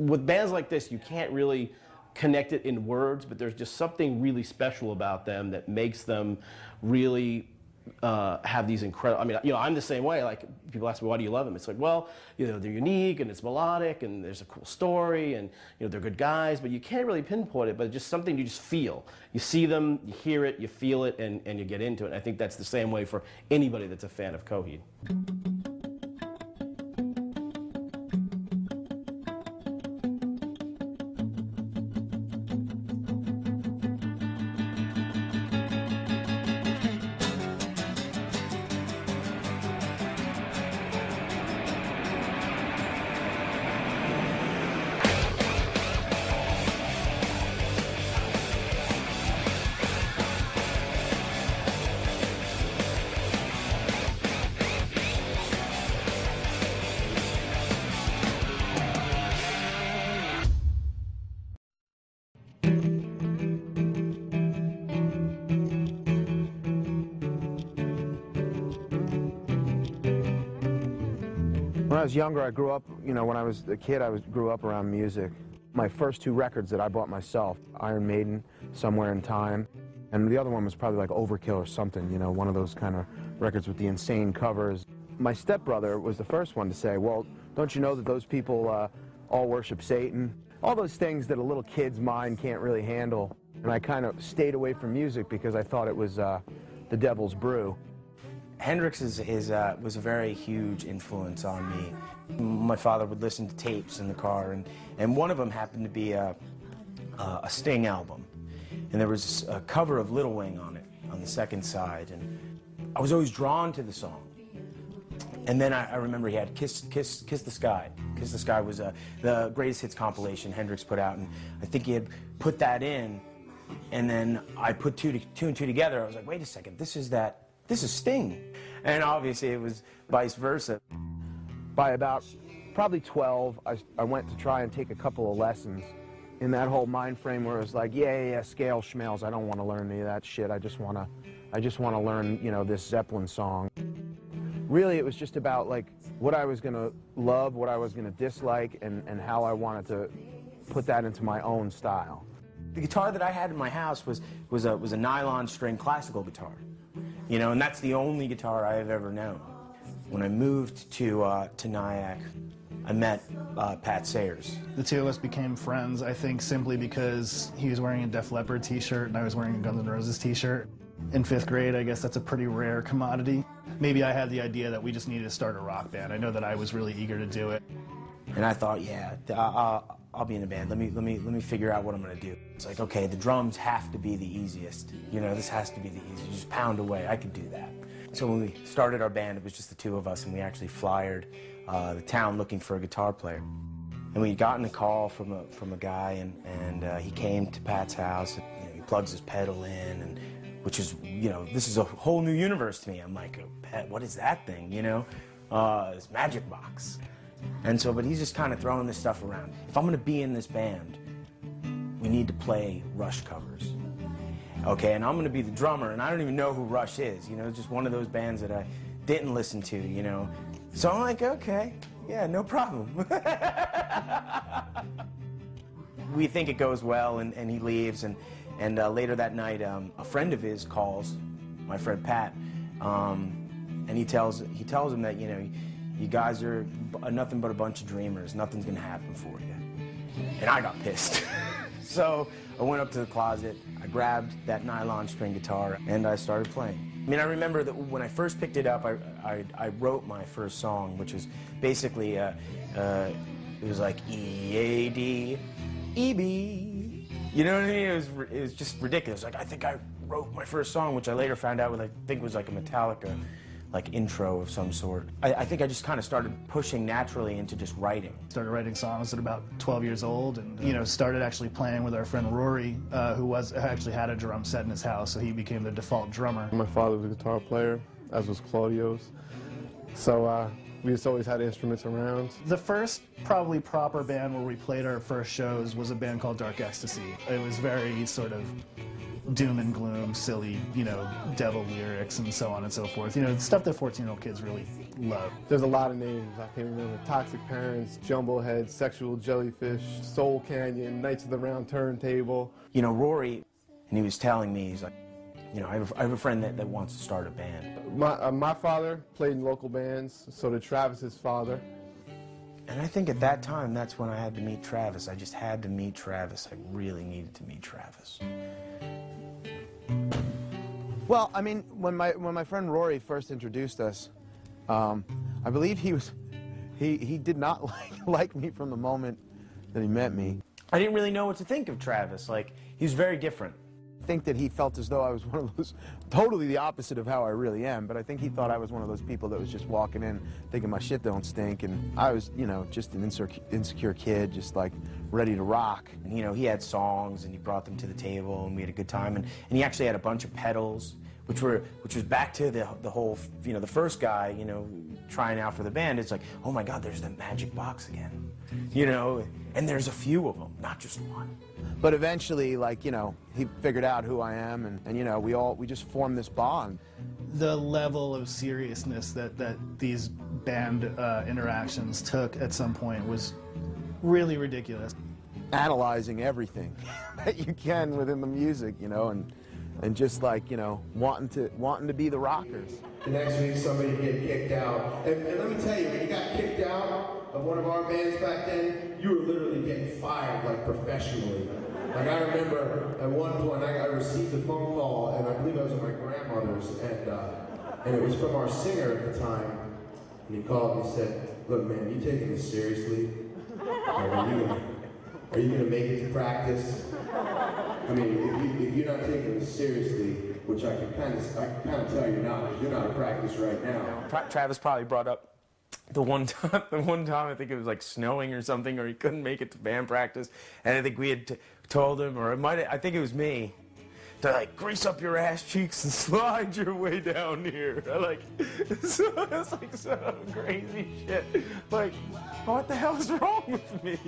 with bands like this, you can't really connect it in words, but there's just something really special about them that makes them really have these incredible, I mean, you know, I'm the same way. Like, people ask me, why do you love them? It's like, well, you know, they're unique and it's melodic and there's a cool story and, you know, they're good guys, but you can't really pinpoint it, but it's just something you just feel. You see them, you hear it, you feel it, and you get into it. And I think that's the same way for anybody that's a fan of Coheed. When I was younger, I grew up, you know, when I was a kid, grew up around music. My first two records that I bought myself, Iron Maiden, Somewhere in Time, and the other one was probably like Overkill or something, you know, one of those kind of records with the insane covers. My stepbrother was the first one to say, well, don't you know that those people all worship Satan? All those things that a little kid's mind can't really handle. And I kind of stayed away from music because I thought it was the devil's brew. Hendrix was a very huge influence on me. My father would listen to tapes in the car, and one of them happened to be a Sting album. And there was a cover of Little Wing on it, on the second side, and I was always drawn to the song. And then I remember he had Kiss the Sky. Kiss the Sky was the greatest hits compilation Hendrix put out, and I think he had put that in, and then I put two and two together. I was like, wait a second, this is Sting. And obviously it was vice versa. By about probably 12, I went to try and take a couple of lessons in that whole mind frame where it was like, yeah, scale schmales, I don't want to learn any of that shit. I just want to learn, you know, this Zeppelin song. Really, it was just about like what I was going to love, what I was going to dislike, and how I wanted to put that into my own style. The guitar that I had in my house was a nylon string classical guitar. You know, and that's the only guitar I have ever known. When I moved to Nyack, I met Pat Sayers. The two of us became friends, I think, simply because he was wearing a Def Leppard t-shirt and I was wearing a Guns N' Roses t-shirt. In 5th grade, I guess that's a pretty rare commodity. Maybe I had the idea that we just needed to start a rock band. I know that I was really eager to do it. And I thought, yeah, I'll be in a band. Let me figure out what I'm gonna do. It's like, okay, the drums have to be the easiest. You know, this has to be the easiest. Just pound away. I could do that. So when we started our band, it was just the two of us, and we actually flyered the town looking for a guitar player. And we got a call from a guy, and he came to Pat's house. And, you know, he plugs his pedal in, and which is, you know, this is a whole new universe to me. I'm like, Pat, what is that thing? You know, this Magic Box. And so, but he's just kind of throwing this stuff around. If I'm going to be in this band, we need to play Rush covers. Okay, and I'm going to be the drummer, and I don't even know who Rush is. You know, it's just one of those bands that I didn't listen to, you know. So I'm like, okay, yeah, no problem. We think it goes well, and he leaves, and later that night, a friend of his calls, my friend Pat, and he tells him that, you know, you guys are nothing but a bunch of dreamers. Nothing's gonna happen for you. And I got pissed. So I went up to the closet, I grabbed that nylon string guitar, and I started playing. I mean, I remember that when I first picked it up, I wrote my first song, which was basically, it was like E-A-D, E-B. You know what I mean? It was just ridiculous. Like, I think I wrote my first song, which I later found out I think was like a Metallica intro of some sort. I think I just kind of started pushing naturally into just writing. Started writing songs at about 12 years old, and you know, started actually playing with our friend Rory, who actually had a drum set in his house, so he became the default drummer. My father was a guitar player, as was Claudio's, so we just always had instruments around. The first probably proper band where we played our first shows was a band called Dark Ecstasy. It was very sort of doom and gloom, silly, devil lyrics and so on and so forth. Stuff that 14-year-old kids really love. There's a lot of names I can't remember. Toxic Parents, Jumblehead, Sexual Jellyfish, Soul Canyon, Knights of the Round Turntable. Rory, and he was telling me, he's like, I have a friend that wants to start a band. My father played in local bands, so did Travis's father. And I think at that time, that's when I had to meet Travis. I just had to meet Travis. I really needed to meet Travis. Well, I mean, when my friend Rory first introduced us, I believe he did not like me from the moment that he met me. I didn't really know what to think of Travis. Like, he was very different. I think that he felt as though I was one of those, totally the opposite of how I really am, but I think he thought I was one of those people that was just walking in thinking my shit don't stink, and I was, just an insecure kid, just like ready to rock. And, he had songs, and he brought them to the table, and we had a good time, and he actually had a bunch of pedals, which was back to the whole, the first guy, trying out for the band. It's like, oh my God, there's that magic box again, and there's a few of them, not just one. But eventually, he figured out who I am, and we just formed this bond. The level of seriousness that these band interactions took at some point was really ridiculous. Analyzing everything that you can within the music, and just wanting to be the rockers. The next week somebody get kicked out. And let me tell you, when you got kicked out of one of our bands back then, you were literally getting fired professionally. I remember at one point I received a phone call, and I believe I was at my grandmother's, and it was from our singer at the time. And he called and he said, "Look, man, you taking this seriously? Are you gonna make it to practice? I mean, if you're not taking this seriously, which I can kind of tell you're not, because you're not at practice right now." Travis probably brought up the one time I think it was snowing or something, or he couldn't make it to band practice, and I think we had told him, or I think it was me, to grease up your ass cheeks and slide your way down here. It's some crazy shit. What the hell is wrong with me?